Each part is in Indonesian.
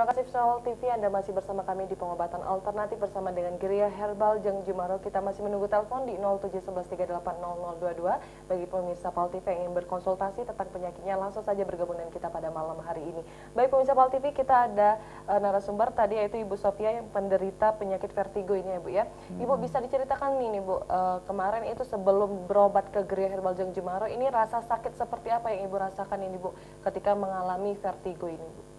Terima kasih Visual TV, Anda masih bersama kami di pengobatan alternatif bersama dengan Geria Herbal Jeng Jumaro. Kita masih menunggu telepon di 0711380022. Bagi pemirsa PAL TV yang ingin berkonsultasi tentang penyakitnya, langsung saja bergabung dengan kita pada malam hari ini. Baik pemirsa PAL TV, kita ada narasumber tadi yaitu Ibu Sofia yang penderita penyakit vertigo ini ya Bu ya. Ibu bisa diceritakan nih Bu, kemarin itu sebelum berobat ke Geria Herbal Jeng Jumaro, ini rasa sakit seperti apa yang Ibu rasakan ini Bu ketika mengalami vertigo ini Bu?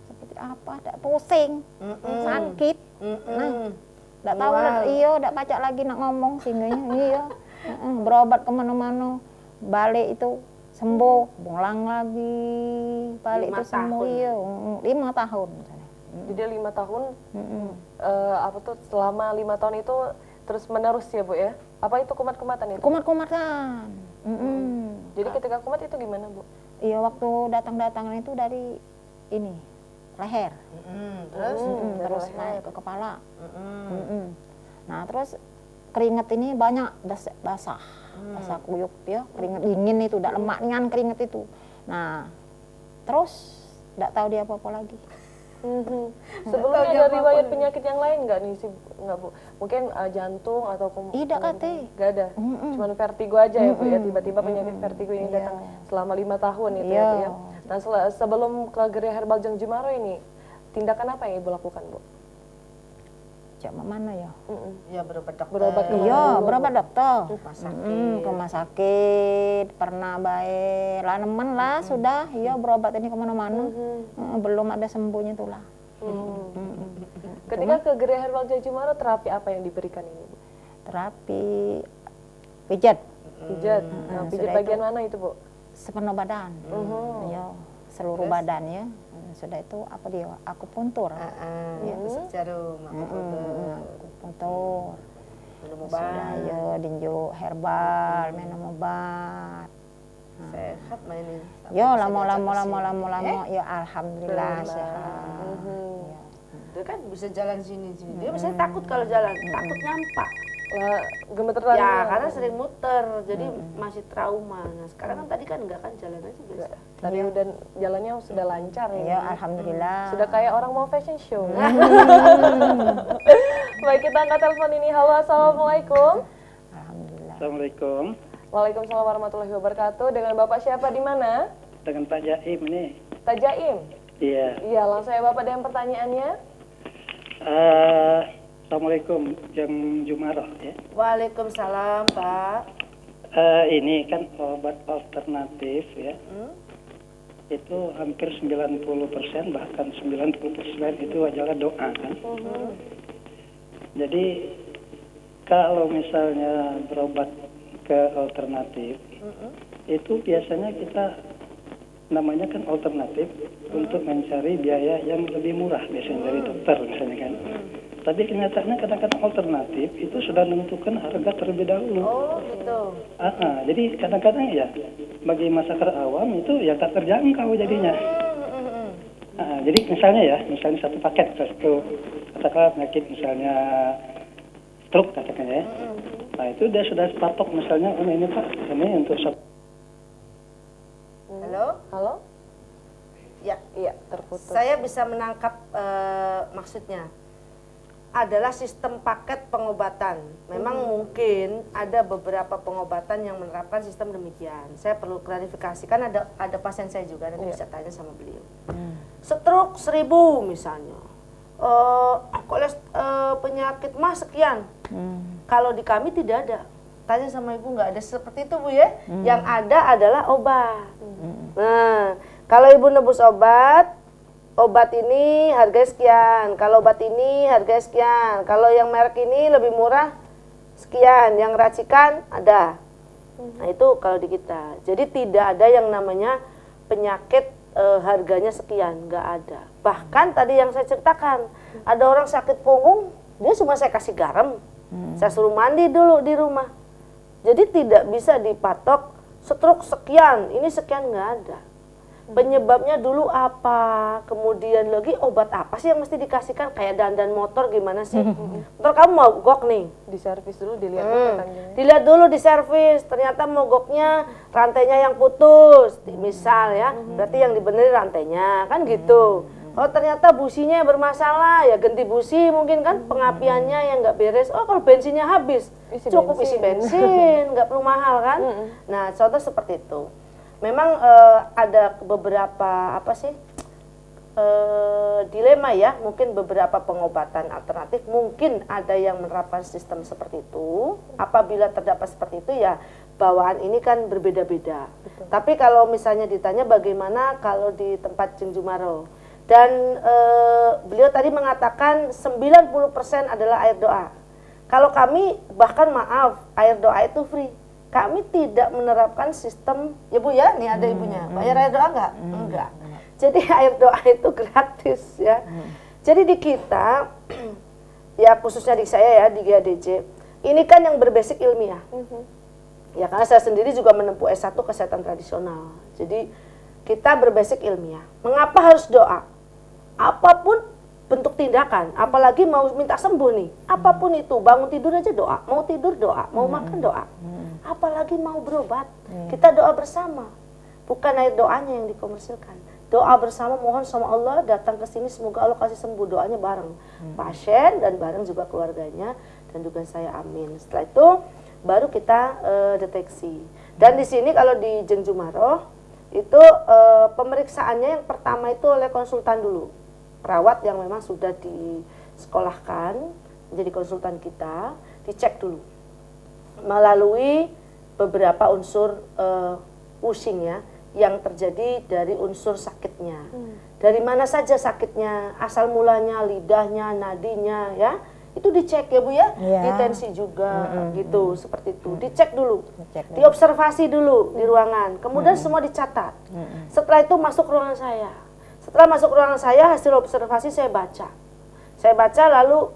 Seperti apa, tidak pusing, sakit, nah, tidak tahu, iya, tidak pacak lagi nak ngomong sehingga iya, berobat kemana-mana, balik itu sembuh, pulang lagi, balik itu sembuh, iya, 5 tahun. Jadi 5 tahun, apa tuh selama 5 tahun itu terus menerus ya Bu ya? Apa itu kumat-kumatan itu? Kumat-kumatan. Jadi ketika kumat itu gimana Bu? Iya, waktu datang-datangan itu dari ini. Leher, terus naik ke kepala. Nah terus keringet ini banyak basah kuyup ya, keringet dingin itu, tidak lemak dengan keringet itu. Nah terus tidak tahu dia apa-apa lagi. Sebelumnya ada riwayat penyakit yang lain nggak nih sih, nggak Bu? Mungkin jantung atau tidak kate, nggak ada, cuma vertigo aja ya Bu ya, tiba-tiba penyakit vertigo ini datang selama 5 tahun itu ya Bu ya. Nah sebelum ke Geria Herbal Jeng Jumaro ini, tindakan apa yang Ibu lakukan Bu? Cuma mana ya? Ya berobat dokter. Iya, berobat dokter. Rumah sakit. Rumah sakit, pernah baik, laneman lah sudah, iya berobat ini kemana-mana. Belum ada sembuhnya itulah. Ketika ke Geria Herbal Jeng Jumaro, terapi apa yang diberikan ini Bu? Terapi pijat. Pijat. Nah, pijat bagian mana itu Bu? Sepenuh badan. Ya, seluruh badan ya. Sudah itu apa dia? Akupuntur. Tusuk jarum, akupuntur. Minum Sudah obat. ya dinjuk herbal, minum obat. Sehat main ini. Ya lama-lama ya alhamdulillah sehat. Dia kan bisa jalan sini. Dia misalnya takut kalau jalan, takut nyampak. Gemeteran. Ya karena sering muter, jadi masih trauma. Nah sekarang kan tadi kan enggak kan jalan aja biasa. Tadi udah jalannya sudah lancar Ya alhamdulillah. Sudah kayak orang mau fashion show. Baik, kita angkat telepon ini. Halo, assalamualaikum. Alhamdulillah. Assalamualaikum. Waalaikumsalam warahmatullahi wabarakatuh. Dengan Bapak siapa di mana? Dengan Pak Jaim nih. Pak Jaim. Iya. Iya, langsung ya Bapak dengan pertanyaannya. Assalamualaikum Jeng Jumaro ya. Waalaikumsalam Pak. Ini kan obat alternatif ya. Itu hampir 90% bahkan 90% itu adalah doa kan. Jadi kalau misalnya berobat ke alternatif, itu biasanya kita namanya kan alternatif untuk mencari biaya yang lebih murah biasanya dari dokter misalnya kan. Tapi kenyataannya kadang-kadang alternatif itu sudah menentukan harga terlebih dahulu. Oh gitu. Jadi kadang-kadang ya bagi masyarakat awam itu ya tak terjangkau jadinya. Jadi misalnya satu paket katakanlah penyakit misalnya stroke katakannya ya. Nah itu dia sudah patok misalnya ini Pak, ini untuk Halo? Ya, Iya, terputus. saya bisa menangkap maksudnya. Adalah sistem paket pengobatan. Memang mungkin ada beberapa pengobatan yang menerapkan sistem demikian. Saya perlu klarifikasi, kan ada pasien saya juga, nanti bisa tanya sama beliau. Stroke 1000 misalnya, penyakit mah sekian. Kalau di kami tidak ada. Tanya sama ibu, nggak ada seperti itu Bu ya. Yang ada adalah obat. Nah, kalau ibu nebus obat ini harga sekian, kalau obat ini harga sekian, kalau yang merek ini lebih murah sekian, yang racikan ada. Nah itu kalau di kita. Jadi tidak ada yang namanya penyakit harganya sekian, nggak ada. Bahkan tadi yang saya ceritakan, ada orang sakit punggung, dia cuma saya kasih garam, saya suruh mandi dulu di rumah. Jadi tidak bisa dipatok stroke sekian, ini sekian, nggak ada. Penyebabnya dulu apa, kemudian lagi obat apa sih yang mesti dikasihkan, kayak dandan motor gimana sih? Motor kamu mogok nih, Di servis dulu, dilihat dulu tanggalnya. dilihat dulu di servis, ternyata mogoknya rantainya yang putus, misal ya, berarti yang dibenerin rantainya, kan gitu. Kalau ternyata businya bermasalah, ya ganti busi mungkin kan, pengapiannya yang nggak beres. Oh kalau bensinnya habis, cukup isi bensin, nggak perlu mahal kan. Nah contoh seperti itu. Memang ada beberapa dilema ya, mungkin beberapa pengobatan alternatif, mungkin ada yang menerapkan sistem seperti itu. Apabila terdapat seperti itu ya bawaan ini kan berbeda-beda. Tapi kalau misalnya ditanya bagaimana kalau di tempat Jeng Jumaro, dan beliau tadi mengatakan 90% adalah air doa. Kalau kami bahkan maaf, air doa itu free. Kami tidak menerapkan sistem, ya Bu ya, nih ada ibunya, bayar air doa enggak? Enggak. Jadi air doa itu gratis ya. Jadi di kita, ya khususnya di saya ya, di GADJ, ini kan yang berbasic ilmiah. Ya karena saya sendiri juga menempuh S1 kesehatan tradisional. Jadi kita berbasic ilmiah. Mengapa harus doa? Apapun bentuk tindakan, apalagi mau minta sembuh nih, apapun itu, bangun tidur aja doa, mau tidur doa, mau makan doa, apalagi mau berobat, kita doa bersama, bukan air doanya yang dikomersilkan, doa bersama, mohon sama Allah datang ke sini semoga Allah kasih sembuh, doanya bareng pasien dan bareng juga keluarganya dan juga saya, amin. Setelah itu baru kita deteksi. Dan di sini kalau di Jeng Jumaro itu pemeriksaannya yang pertama itu oleh konsultan dulu. Perawat yang memang sudah disekolahkan menjadi konsultan kita, dicek dulu melalui beberapa unsur pusing ya yang terjadi dari unsur sakitnya. Dari mana saja sakitnya, asal mulanya, lidahnya, nadinya ya, itu dicek ya Bu ya, di tensi juga gitu, seperti itu. Dicek dulu, diobservasi dulu di ruangan, kemudian semua dicatat. Setelah itu masuk ruangan saya. Setelah masuk ruangan saya, hasil observasi saya baca. Saya baca lalu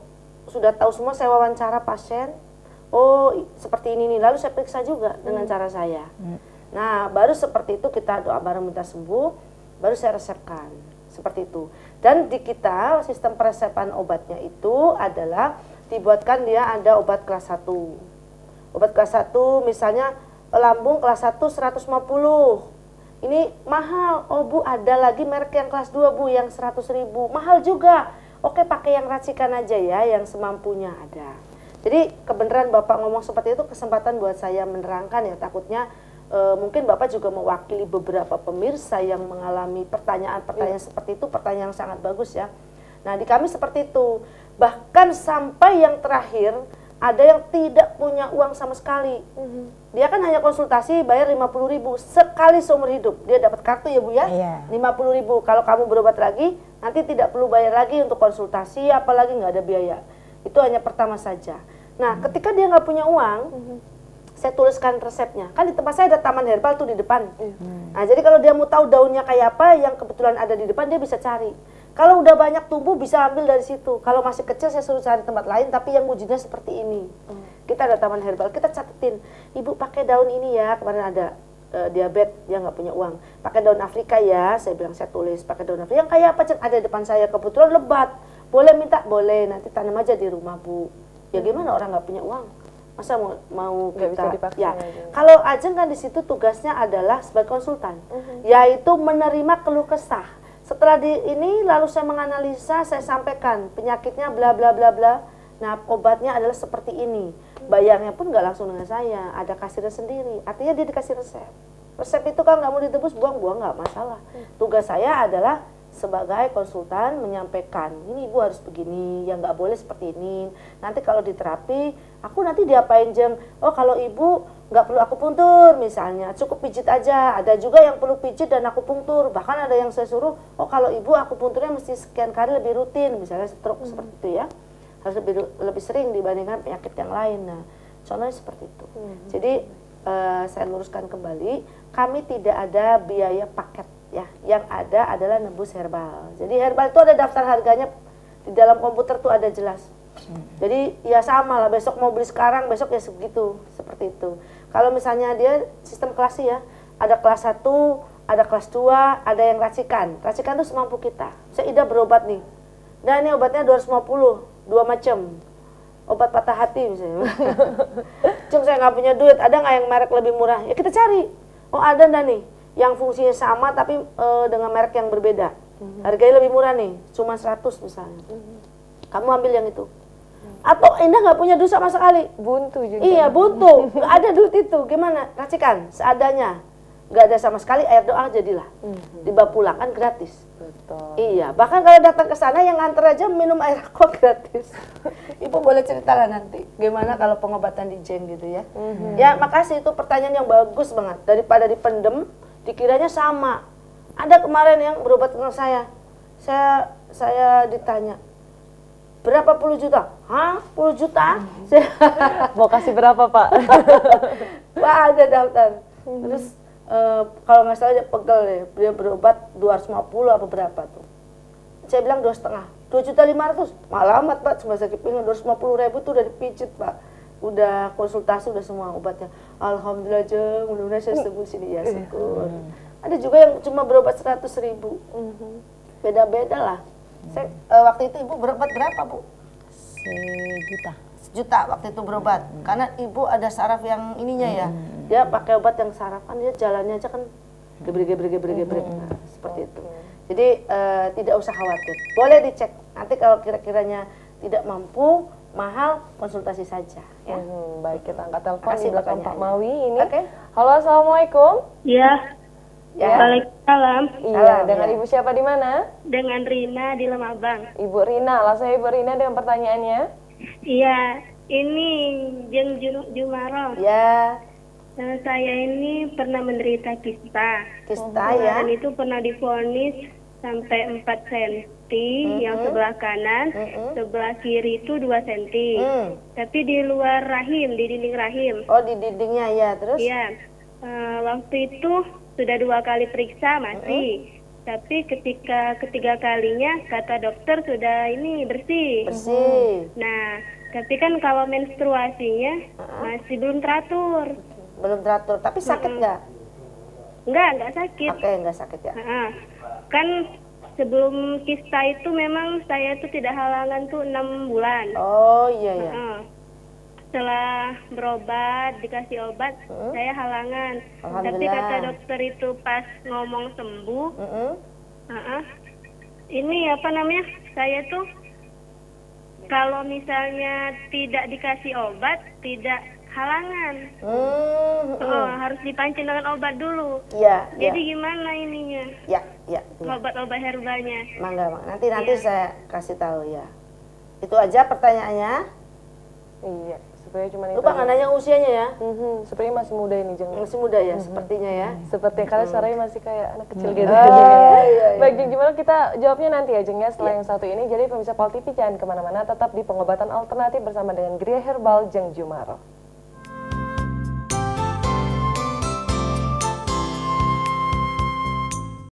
sudah tahu semua, saya wawancara pasien. Oh seperti ini nih, lalu saya periksa juga dengan cara saya. Nah baru seperti itu kita doa bareng minta sembuh, baru saya resepkan. Seperti itu. Dan di kita sistem peresepan obatnya itu adalah dibuatkan dia ada obat kelas 1. Obat kelas 1 misalnya lambung kelas 1 150. Ini mahal, oh Bu ada lagi merek yang kelas 2 Bu yang 100.000, mahal juga. Oke pakai yang racikan aja ya, yang semampunya ada. Jadi kebenaran Bapak ngomong seperti itu kesempatan buat saya menerangkan ya, takutnya mungkin Bapak juga mewakili beberapa pemirsa yang mengalami pertanyaan-pertanyaan seperti itu, pertanyaan yang sangat bagus ya. Nah di kami seperti itu, bahkan sampai yang terakhir ada yang tidak punya uang sama sekali. Dia kan hanya konsultasi bayar 50.000 sekali seumur hidup. Dia dapat kartu ya Bu ya, 50.000. Kalau kamu berobat lagi, nanti tidak perlu bayar lagi untuk konsultasi, apalagi nggak ada biaya. Itu hanya pertama saja. Nah ketika dia nggak punya uang, saya tuliskan resepnya. Kan di tempat saya ada taman herbal tuh di depan. Nah jadi kalau dia mau tahu daunnya kayak apa, yang kebetulan ada di depan dia bisa cari. Kalau udah banyak tumbuh bisa ambil dari situ. Kalau masih kecil saya suruh cari tempat lain, tapi yang wujudnya seperti ini. Kita ada taman herbal, kita catetin. Ibu pakai daun ini ya, kemarin ada diabetes, dia nggak punya uang. Pakai daun Afrika ya, saya bilang saya tulis. Pakai daun Afrika, yang kayak apa? Ada di depan saya, kebetulan lebat. Boleh minta? Boleh, nanti tanam aja di rumah Bu. Ya gimana orang nggak punya uang? Masa mau kita ya. Kalau Ajeng kan di situ tugasnya adalah sebagai konsultan, yaitu menerima keluh kesah. Setelah ini lalu saya menganalisa, saya sampaikan penyakitnya bla bla bla bla. Nah obatnya adalah seperti ini. Bayarnya pun nggak langsung dengan saya, ada kasirnya sendiri. Artinya dia dikasih resep. Resep itu kan nggak mau ditebus, buang-buang nggak masalah. Tugas saya adalah sebagai konsultan menyampaikan, ini Ibu harus begini, yang nggak boleh seperti ini. Nanti kalau diterapi, aku nanti diapain Jeng? Oh kalau Ibu nggak perlu akupuntur misalnya, cukup pijit aja. Ada juga yang perlu pijit dan akupuntur. Bahkan ada yang saya suruh, oh kalau Ibu akupunturnya mesti sekian kali lebih rutin, misalnya stroke seperti itu ya. Harus lebih sering dibandingkan penyakit yang lain. Nah, contohnya seperti itu. Jadi saya luruskan kembali, kami tidak ada biaya paket ya, yang ada adalah nebus herbal. Jadi herbal itu ada daftar harganya di dalam komputer tuh ada jelas. Jadi ya sama lah, besok mau beli sekarang, besok ya segitu, seperti itu. Kalau misalnya dia sistem kelas ya, ada kelas 1, ada kelas 2, ada yang racikan. Racikan tuh semampu kita. Saya Ida berobat nih. Nah ini obatnya 250, 2 macam. Obat patah hati misalnya. Cuma saya nggak punya duit, ada nggak yang merek lebih murah? Ya kita cari. Oh ada nggak nih, yang fungsinya sama tapi dengan merek yang berbeda. Harganya lebih murah nih, cuma 100 misalnya. Kamu ambil yang itu. Atau Indah nggak punya duit sama sekali. Buntu juga. Iya, buntu. Nggak ada duit itu. Gimana? Racikan seadanya. Nggak ada sama sekali, air doa jadilah. Dibawa pulang kan gratis. Betul. Iya, bahkan kalau datang ke sana yang nganter aja minum air aqua gratis. Ibu boleh cerita lah nanti gimana kalau pengobatan di Jeng gitu ya. Ya, makasih, itu pertanyaan yang bagus banget. Daripada dipendem, dikiranya sama. Ada kemarin yang berobat ke saya. Saya ditanya, berapa puluh juta? Hah? 10 juta? Mau kasih berapa, Pak? Pak, ada daftar. Terus kalau nggak salah dia pegel deh, dia berobat 250 apa berapa tuh. Saya bilang 2,5, 2.500.000. Malah amat Pak, cuma sakit pinggang 250.000 tuh udah dipijit Pak. Udah konsultasi, udah semua obatnya. Alhamdulillah Jeng, mudah-mudahan saya sembuh sini ya, syukur. Ada juga yang cuma berobat 100.000. Beda-beda lah. Saya, waktu itu Ibu berobat berapa Bu? 1 juta. 1 juta waktu itu berobat. Karena Ibu ada saraf yang ininya ya. Dia pakai obat yang saraf kan, dia jalannya aja kan gebrek. Nah, seperti itu. Jadi tidak usah khawatir. Boleh dicek. Nanti kalau kira-kiranya tidak mampu, mahal, konsultasi saja ya. Baik, kita angkat telepon Makasih di belakang Pak pertanyaannya. Mawi ini. Oke. Halo, Assalamualaikum. Ya, Ya. Waalaikumsalam. Iya, Salam, dengan ya. Ibu siapa di mana? Dengan Rina di Lemabang. Ibu Rina, langsung Ibu Rina dengan pertanyaannya. Iya, ini Jeng Jumaro. Ya, Saya ini pernah menderita kista. kista ya. Dan itu pernah divonis sampai 4 cm yang sebelah kanan, sebelah kiri itu 2 cm. Tapi di luar rahim, di dinding rahim. Oh, di dindingnya ya, terus? Iya, waktu itu sudah 2 kali periksa masih. Tapi ketiga kalinya kata dokter sudah ini bersih. Bersih. Nah, tapi kan kalau menstruasinya masih belum teratur. Belum teratur, tapi sakit nggak? Enggak sakit. Oke, nggak sakit ya. Kan sebelum kista itu memang saya tuh tidak halangan tuh 6 bulan. Oh iya ya. Setelah berobat, dikasih obat, saya halangan. Tapi Alhamdulillah. kata dokter itu pas ngomong sembuh, ini apa namanya, saya tuh kalau misalnya tidak dikasih obat, tidak halangan. Harus dipancing dengan obat dulu. Iya. Jadi gimana ininya? Ya. Obat-obat herbalnya. Mangga. Nanti saya kasih tahu ya. Itu aja pertanyaannya. Iya, sebenarnya cuma itu. Lupa nggak nanya usianya ya? Sebenarnya masih muda ini, Jeng. Masih muda ya, sepertinya ya. Seperti kalian suaranya masih kayak anak kecil gitu. Iya. Baik, Jeng, gimana kita jawabnya nanti ya, Jeng, ya, setelah yang satu ini. Jadi pemirsa Pal TV jangan kemana-mana, tetap di pengobatan alternatif bersama dengan Gria Herbal Jeng Jumaro.